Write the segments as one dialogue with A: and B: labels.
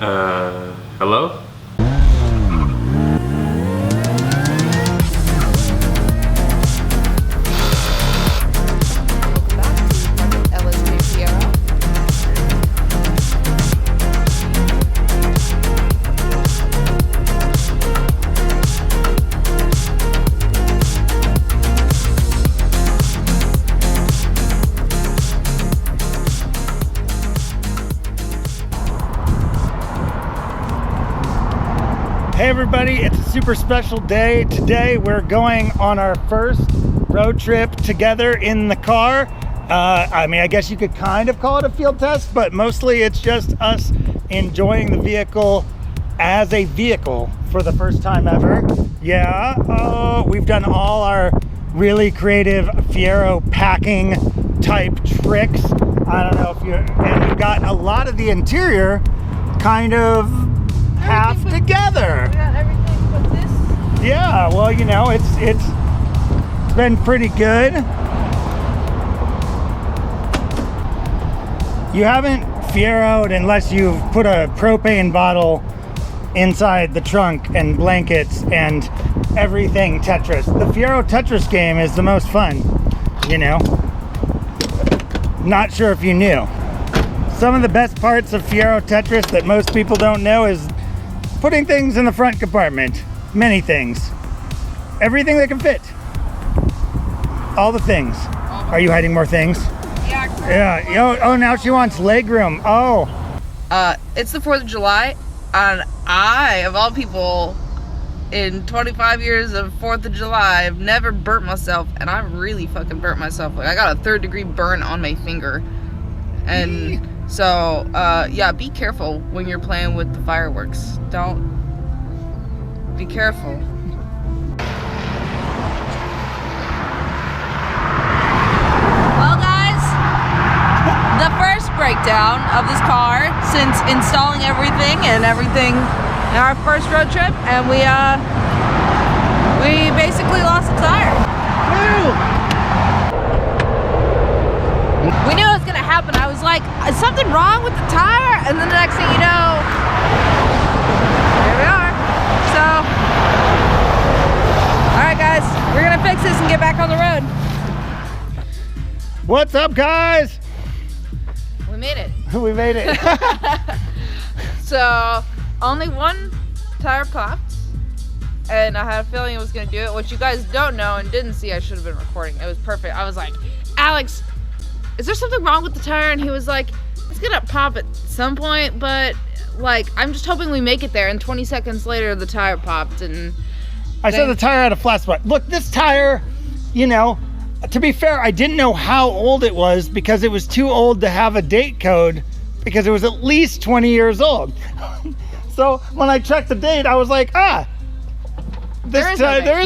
A: Hello?
B: LSJ Fiero.
C: Hey everybody, it's a super special day. Today we're going on our first road trip together in the car. I guess you could kind of call it a field test, but mostly it's just us enjoying the vehicle as a vehicle for the first time ever. Yeah, we've done all our really creative Fiero packing type tricks. I don't know if and we've got a lot of the interior kind of half together.
B: We got everything but this.
C: Yeah, well, you know, it's been pretty good. You haven't Fiero'd unless you've put a propane bottle inside the trunk and blankets and everything Tetris. The Fiero Tetris game is the most fun, you know. Not sure if you knew. Some of the best parts of Fiero Tetris that most people don't know is putting things in the front compartment. Many things. Everything that can fit. All the things. Are you hiding more things? Yeah. Oh, now she wants legroom. Oh.
B: It's the 4th of July, and I, of all people, in 25 years of 4th of July, I've never burnt myself, and I really fucking burnt myself. Like, I got a 3rd degree burn on my finger. And so, yeah, be careful when you're playing with the fireworks. Be careful. Well, guys, the first breakdown of this car since installing everything in our first road trip, and we basically lost a tire. We knew it was gonna happen. I was like, is something wrong with the tire? And then the next thing you know, here we are. So, all right, guys, we're gonna fix this and get back on the road.
C: What's up, guys?
B: We made it.
C: We made it.
B: So, only one tire popped, and I had a feeling it was gonna do it. What you guys don't know and didn't see, I should have been recording. It was perfect. I was like, Alex, is there something wrong with the tire? And he was like, it's gonna pop at some point, but like, I'm just hoping we make it there. And 20 seconds later, the tire popped, and
C: I said the tire had a flat spot. Look, this tire, you know, to be fair, I didn't know how old it was because it was too old to have a date code because it was at least 20 years old. So when I checked the date, I was like, there is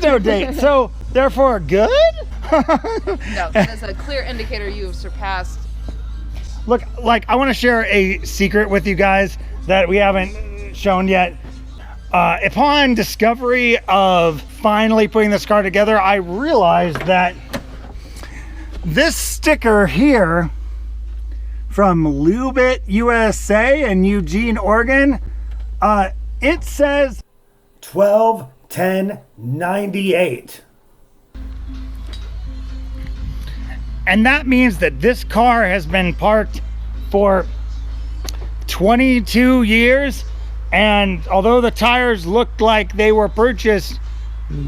C: no date. So therefore, good?
B: No, that is a clear indicator you have surpassed.
C: Look, like, I want to share a secret with you guys that we haven't shown yet. Upon discovery of finally putting this car together, I realized that this sticker here from Lubit, USA in Eugene, Oregon, it says 12/10/98. And that means that this car has been parked for 22 years. And although the tires looked like they were purchased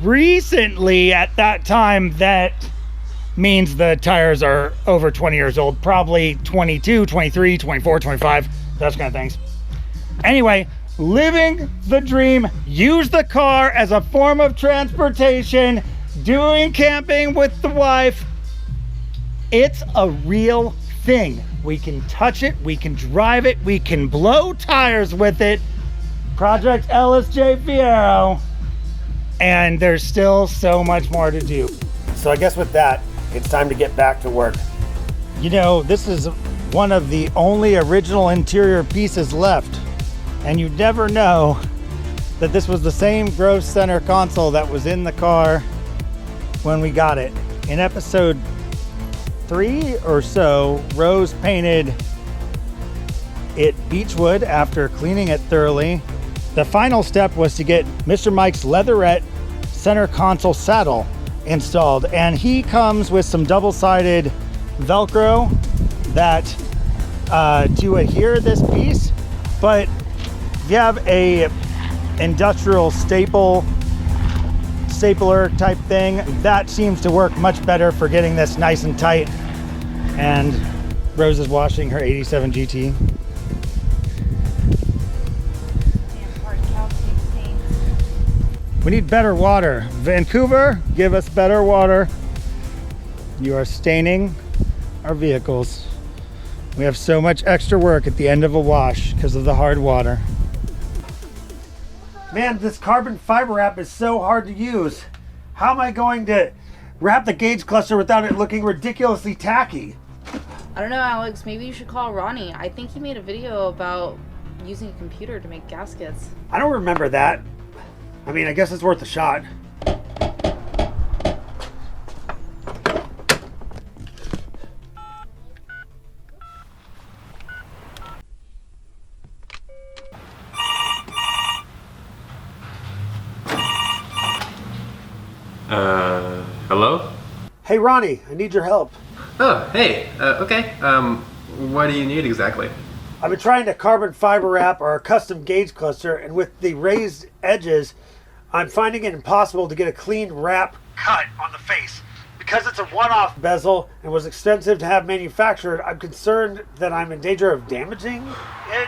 C: recently at that time, that means the tires are over 20 years old, probably 22, 23, 24, 25, those kind of things. Anyway, living the dream, use the car as a form of transportation, doing camping with the wife. It's a real thing. We can touch it, we can drive it, we can blow tires with it. Project LSJ Fiero. And there's still so much more to do. So I guess with that, it's time to get back to work. You know, this is one of the only original interior pieces left. And you never know that this was the same gross center console that was in the car when we got it. In episode 3 or so, Rose painted it beechwood after cleaning it thoroughly. The final step was to get Mr. Mike's leatherette center console saddle installed, and he comes with some double-sided Velcro that to adhere this piece, but if you have a industrial stapler type thing, that seems to work much better for getting this nice and tight. And Rose is washing her 87 GT. We need better water. Vancouver, give us better water. You are staining our vehicles. We have so much extra work at the end of a wash because of the hard water. Man, this carbon fiber wrap is so hard to use. How am I going to wrap the gauge cluster without it looking ridiculously tacky?
B: I don't know, Alex. Maybe you should call Ronnie. I think he made a video about using a computer to make gaskets.
C: I don't remember that. I mean, I guess it's worth a shot.
A: Hello?
C: Hey, Ronnie, I need your help.
A: Oh, hey, okay. What do you need exactly?
C: I've been trying to carbon fiber wrap our custom gauge cluster, and with the raised edges, I'm finding it impossible to get a clean wrap cut on the face. Because it's a one-off bezel and was expensive to have manufactured, I'm concerned that I'm in danger of damaging it,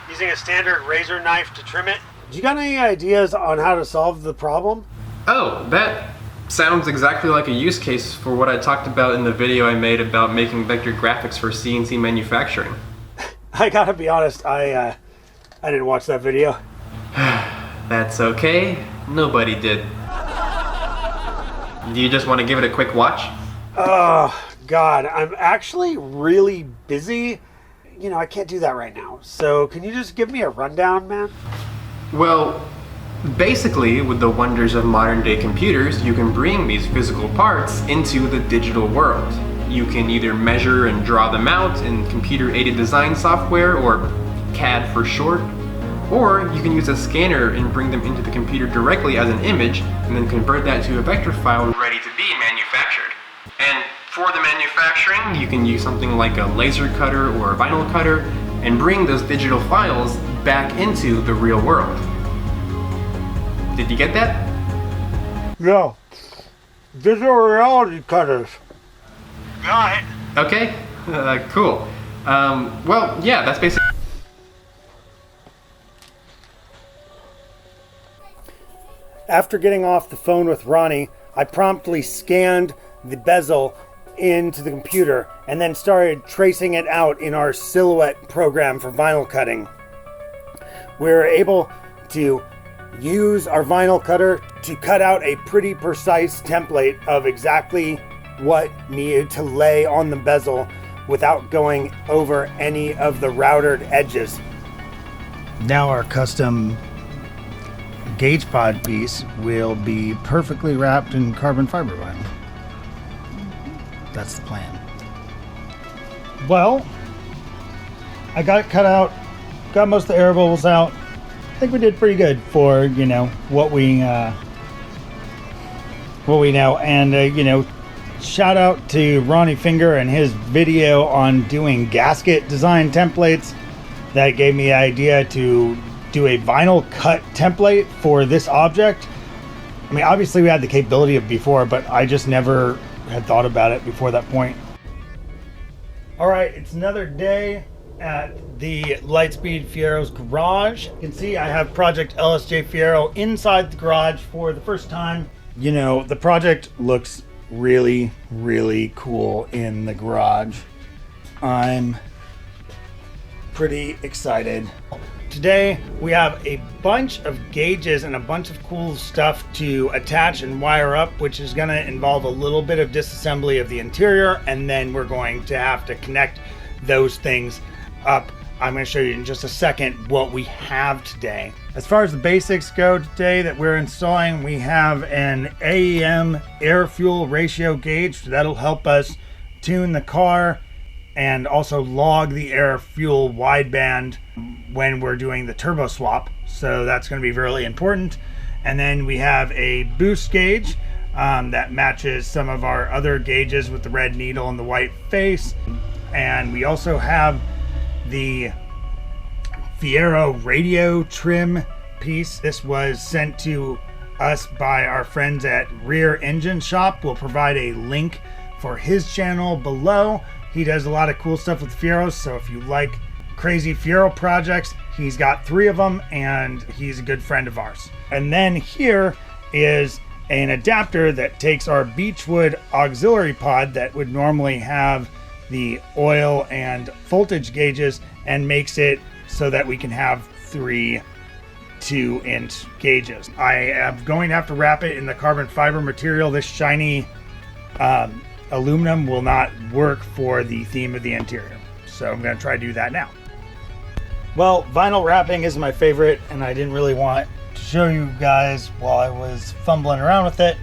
C: using a standard razor knife to trim it. Do you got any ideas on how to solve the problem?
A: Oh, that sounds exactly like a use case for what I talked about in the video I made about making vector graphics for CNC manufacturing.
C: I gotta be honest, I didn't watch that video.
A: That's okay. Nobody did. Do you just want to give it a quick watch?
C: Oh, God, I'm actually really busy. I can't do that right now. So can you just give me a rundown, man?
A: Well, basically, with the wonders of modern day computers, you can bring these physical parts into the digital world. You can either measure and draw them out in computer-aided design software, or CAD for short, or you can use a scanner and bring them into the computer directly as an image, and then convert that to a vector file ready to be manufactured. And for the manufacturing, you can use something like a laser cutter or a vinyl cutter, and bring those digital files back into the real world. Did you get that?
C: No. Digital reality cutters. Got it.
A: Okay, cool. Well, yeah, that's basically...
C: After getting off the phone with Ronnie, I promptly scanned the bezel into the computer and then started tracing it out in our Silhouette program for vinyl cutting. We were able to use our vinyl cutter to cut out a pretty precise template of exactly what needed to lay on the bezel without going over any of the routed edges. Now our custom gauge pod piece will be perfectly wrapped in carbon fiber vinyl. That's the plan. Well, I got it cut out, got most of the air bubbles out. I think we did pretty good for, what we know. And, shout out to Ronnie Finger and his video on doing gasket design templates. That gave me the idea to do a vinyl cut template for this object. I mean, obviously we had the capability of before, but I just never had thought about it before that point. All right, it's another day at the Lightspeed Fiero's garage. You can see I have Project LSJ Fiero inside the garage for the first time. The project looks really, really cool in the garage. I'm pretty excited. Today we have a bunch of gauges and a bunch of cool stuff to attach and wire up, which is going to involve a little bit of disassembly of the interior, and then we're going to have to connect those things up. I'm going to show you in just a second what we have today. As far as the basics go today that we're installing, we have an AEM air fuel ratio gauge that'll help us tune the car and also log the air fuel wideband when we're doing the turbo swap. So that's going to be really important. And then we have a boost gauge that matches some of our other gauges with the red needle and the white face. And we also have the Fiero radio trim piece. This was sent to us by our friends at Rear Engine Shop. We'll provide a link for his channel below. He does a lot of cool stuff with Fieros, so if you like crazy Fiero projects, he's got 3 of them, and he's a good friend of ours. And then here is an adapter that takes our Beechwood auxiliary pod that would normally have the oil and voltage gauges and makes it so that we can have 3 2-inch gauges. I am going to have to wrap it in the carbon fiber material. This shiny aluminum will not work for the theme of the interior, so I'm going to try to do that now. Well, vinyl wrapping is my favorite, and I didn't really want to show you guys while I was fumbling around with it.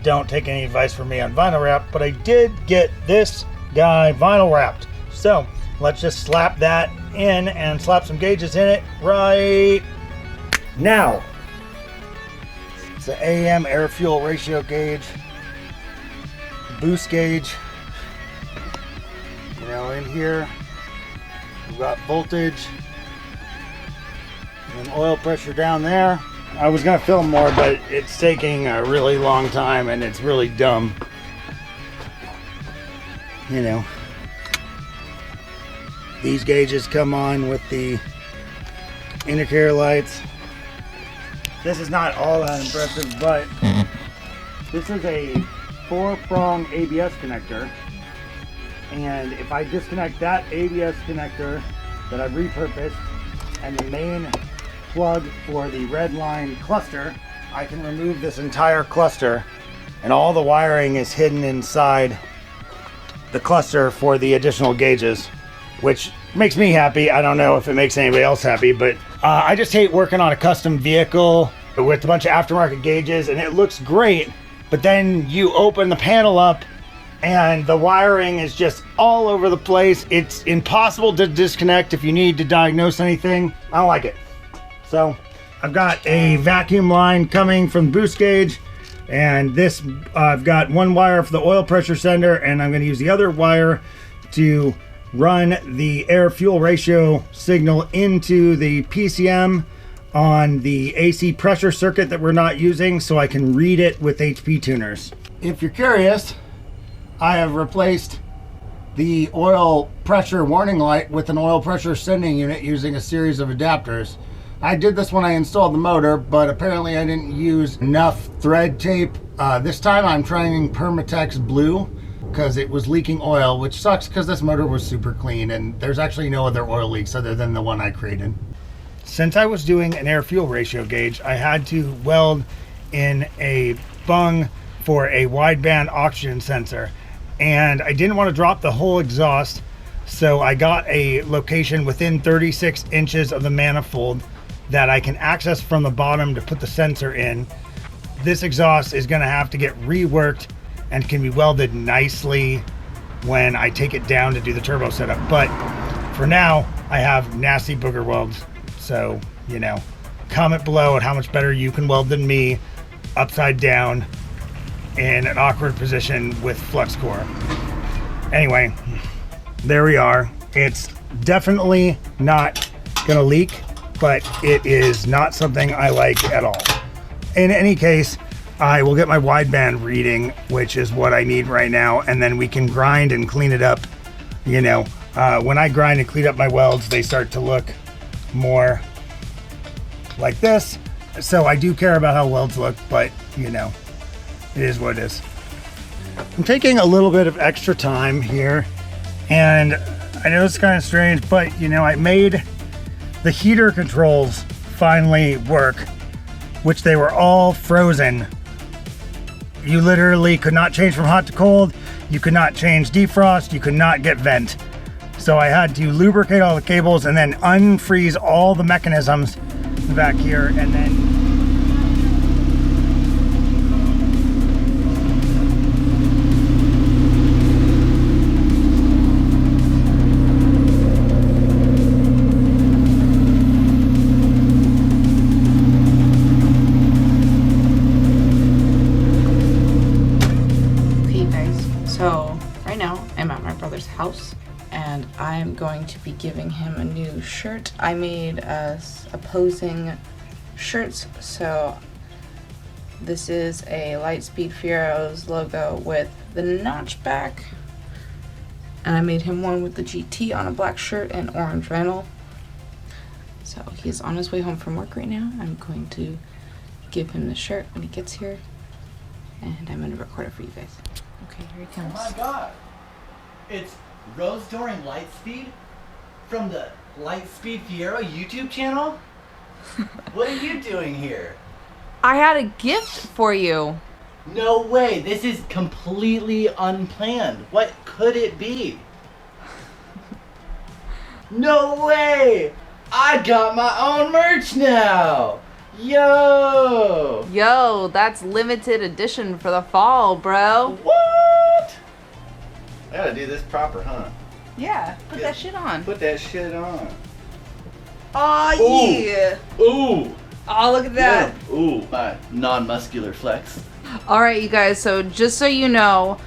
C: Don't take any advice from me on vinyl wrap, but I did get this guy vinyl wrapped. So let's just slap that in and slap some gauges in it right now. It's the AM air fuel ratio gauge, boost gauge. You know, in here we've got voltage and oil pressure down there. I was gonna film more, but it's taking a really long time and it's really dumb. You know, these gauges come on with the indicator lights. This is not all that impressive, but this is a 4-prong ABS connector. And if I disconnect that ABS connector that I've repurposed and the main plug for the red line cluster, I can remove this entire cluster, and all the wiring is hidden inside the cluster for the additional gauges, which makes me happy. I don't know if it makes anybody else happy, but I just hate working on a custom vehicle with a bunch of aftermarket gauges and it looks great, but then you open the panel up and the wiring is just all over the place. It's impossible to disconnect if you need to diagnose anything. I don't like it. So I've got a vacuum line coming from the boost gauge, and this I've got one wire for the oil pressure sender, and I'm going to use the other wire to run the air fuel ratio signal into the PCM on the AC pressure circuit that we're not using, so I can read it with HP tuners. If you're curious, I have replaced the oil pressure warning light with an oil pressure sending unit using a series of adapters. I did this when I installed the motor, but apparently I didn't use enough thread tape. This time I'm trying Permatex Blue because it was leaking oil, which sucks because this motor was super clean and there's actually no other oil leaks other than the one I created. Since I was doing an air fuel ratio gauge, I had to weld in a bung for a wideband oxygen sensor, and I didn't want to drop the whole exhaust, so I got a location within 36 inches of the manifold that I can access from the bottom to put the sensor in. This exhaust is going to have to get reworked and can be welded nicely when I take it down to do the turbo setup, but for now I have nasty booger welds. So, you know, comment below on how much better you can weld than me upside down in an awkward position with flux core. Anyway, there we are. It's definitely not gonna leak, but it is not something I like at all. In any case, I will get my wideband reading, which is what I need right now, and then we can grind and clean it up. You know, when I grind and clean up my welds, they start to look more like this. So I do care about how welds look, but you know, it is what it is. I'm taking a little bit of extra time here, and I know it's kind of strange, but you know, I made the heater controls finally work, which they were all frozen. You literally could not change from hot to cold. You could not change defrost. You could not get vent. So I had to lubricate all the cables and then unfreeze all the mechanisms back here, and then
B: brother's house, and I'm going to be giving him a new shirt. I made us opposing shirts, so this is a Lightspeed Fiero's logo with the notch back, and I made him one with the GT on a black shirt and orange vinyl. So he's on his way home from work right now. I'm going to give him the shirt when he gets here, and I'm going to record it for you guys. Okay, here he comes.
D: Oh my god! It's Rose Doring Lightspeed from the Lightspeed Fiero YouTube channel? What are you doing here?
B: I had a gift for you.
D: No way! This is completely unplanned. What could it be? No way! I got my own merch now! Yo!
B: Yo, that's limited edition for the fall, bro.
D: What? I gotta do this proper, huh?
B: Yeah, put that shit on.
D: Put that shit on.
B: Oh, yeah.
D: Ooh!
B: Oh, look at that.
D: Yeah. Ooh, my non-muscular flex.
B: All right, you guys, so just so you know,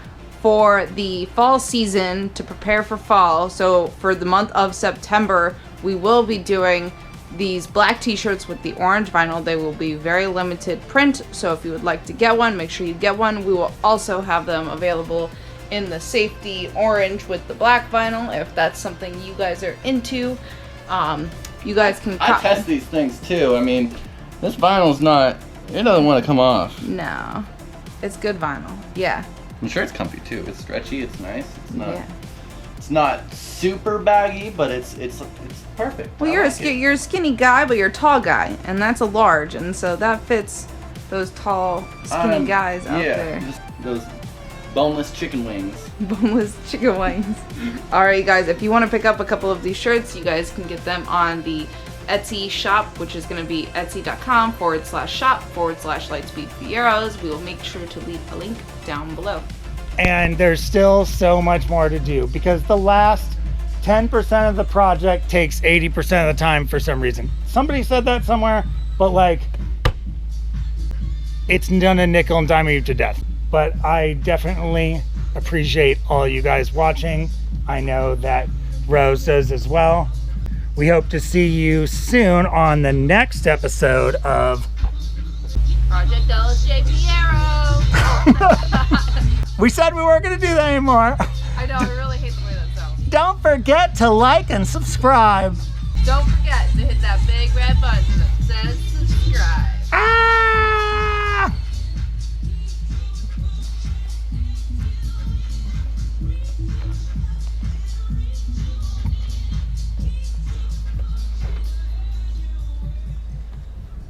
B: for the fall season, to prepare for fall, so for the month of September, we will be doing these black t-shirts with the orange vinyl. They will be very limited print, so if you would like to get one, make sure you get one. We will also have them available in the safety orange with the black vinyl, if that's something you guys are into. You guys can
D: I test these things too. I mean, this vinyl's not, it doesn't want to come off.
B: No, it's good vinyl. Yeah.
D: I'm sure it's comfy too. It's stretchy, it's nice. It's not,
B: Yeah.
D: it's not super baggy, but it's perfect.
B: Well,
D: I
B: you're
D: like it.
B: you're a skinny guy, but you're a tall guy, and that's a large, and so that fits those tall, skinny guys out there.
D: Just those boneless chicken wings.
B: Boneless chicken wings. All right, guys, if you want to pick up a couple of these shirts, you guys can get them on the Etsy shop, which is going to be etsy.com/shop/Lightspeed Fieros. We will make sure to leave a link down below.
C: And there's still so much more to do because the last 10% of the project takes 80% of the time for some reason. Somebody said that somewhere, but like, it's gonna nickel and dime you to death. But I definitely appreciate all you guys watching. I know that Rose does as well. We hope to see you soon on the next episode of
B: Project LSJ Fiero.
C: We said we weren't gonna do that anymore.
B: I know, I really hate the way that sounds.
C: Don't forget to like and subscribe.
B: Don't forget to hit that big red button that says subscribe.
C: Ah!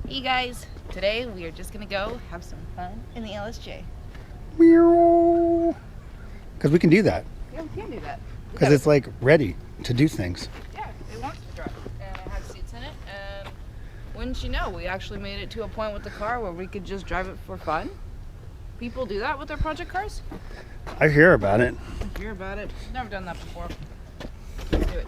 B: Hey guys, today we are just gonna go have some fun in the LSJ.
E: Because we can do that.
B: Yeah, we can do that.
E: Because it's like ready to do things.
B: Yeah, it wants to drive. And it has seats in it. And wouldn't you know, we actually made it to a point with the car where we could just drive it for fun. People do that with their project cars.
E: I hear about it.
B: I hear about it. Never done that before. Let's do it.